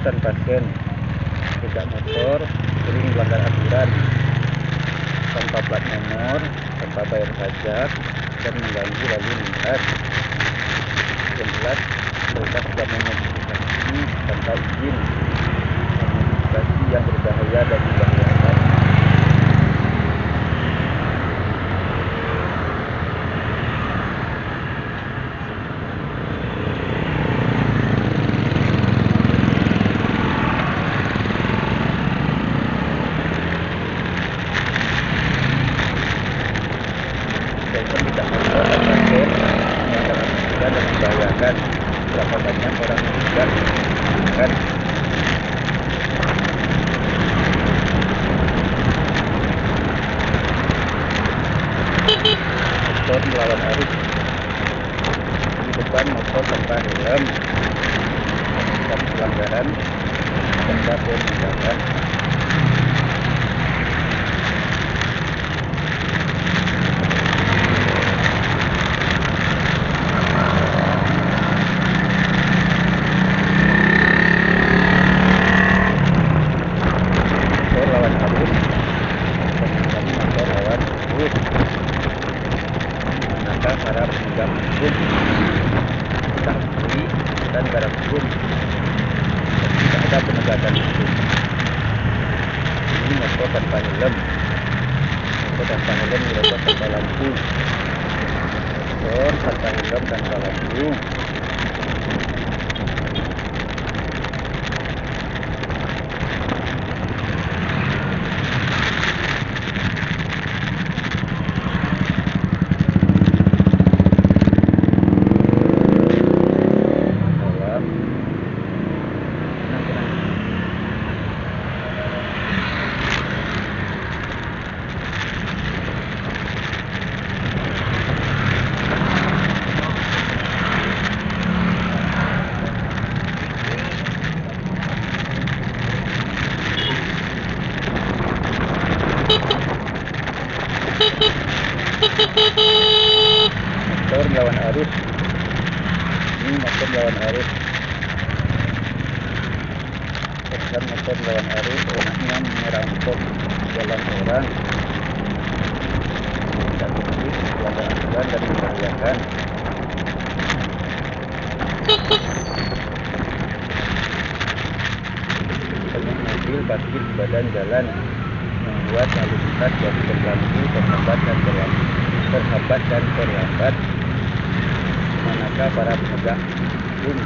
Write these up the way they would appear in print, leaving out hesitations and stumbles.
Tanpa sen, tidak motor, sering melanggar aturan, tanpa plat nomor, tanpa bayar pajak, dan mengganggu lalu lintas. Yang jelas, mereka sudah memodifikasi tanpa izin, memodifikasi yang berbahaya dan membahayakan. Tidak motor dan pasien yang dalam dan membahayakan. Berapa banyak orang meninggal kan? Motor melawan arus, di depan motor tanpa helm, dan pelanggaran tanpa penindakan. Manakah para penegak hukum, kita akui dan garap hukum, tidak ada penegakan hukum. Ini motor tanpa helm, motor tanpa helm, motor tanpa lampu, motor tanpa helm tanpa lampu. Motor melawan arus, ini motor melawan arus. Pesan motor melawan arus, enaknya merampok jalan orang, tidak tertib, melanggar aturan dan membahayakan. Banyak mobil parkir di badan jalan, membuat lalu lintas jadi terganggu, terhambat dan terlambat. Manakah para penegak hukum?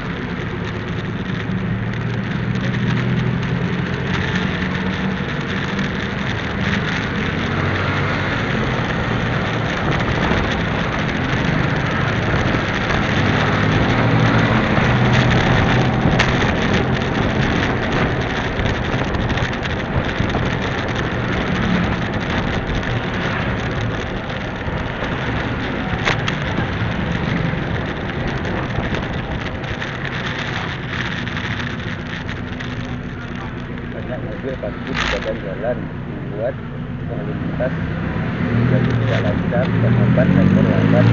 Mobil parkir di badan jalan membuat lalu lintas jadi tidak lancar, terhambat dan terlambat.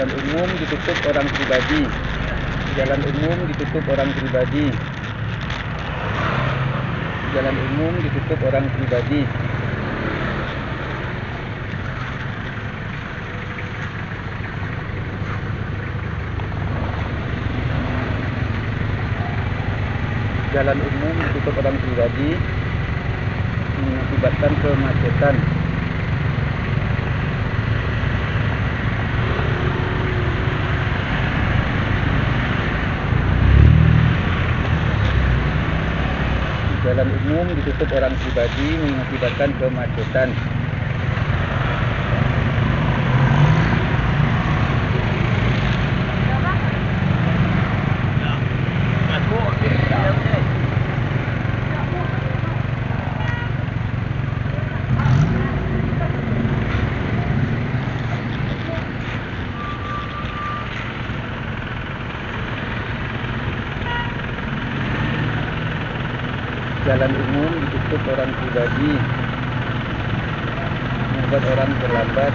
Jalan umum ditutup orang pribadi. Jalan umum ditutup orang pribadi. Jalan umum ditutup orang pribadi. Jalan umum ditutup orang pribadi mengakibatkan kemacetan. Jalan umum ditutup orang pribadi mengakibatkan kemacetan. Jalan umum ditutup orang pribadi membuat orang terlambat.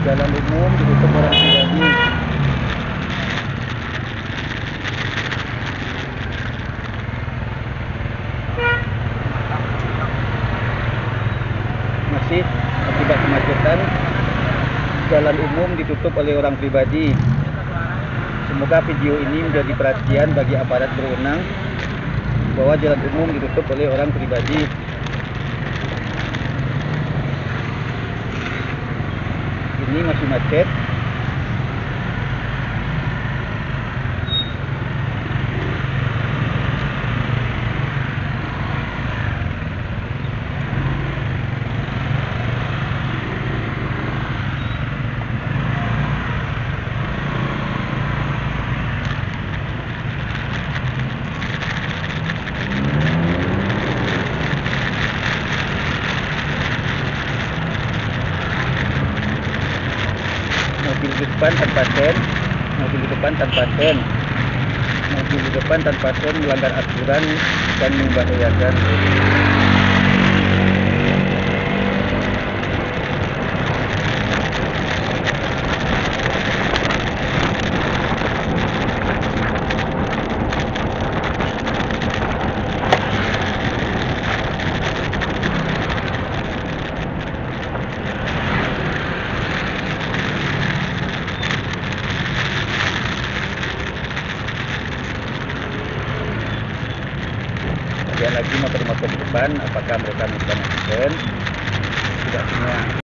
Jalan umum ditutup orang pribadi masih akibat kemacetan. Jalan umum ditutup oleh orang pribadi. Semoga video ini menjadi perhatian bagi aparat berwenang bahwa jalan umum ditutup oleh orang pribadi. Ini masih macet. Mobil di depan tanpa sen, mobil di depan tanpa sen, mobil di depan tanpa sen melanggar aturan dan membahayakan. Lihat lagi motor-motor di depan, apakah mereka melakukan accident? Tidak semua.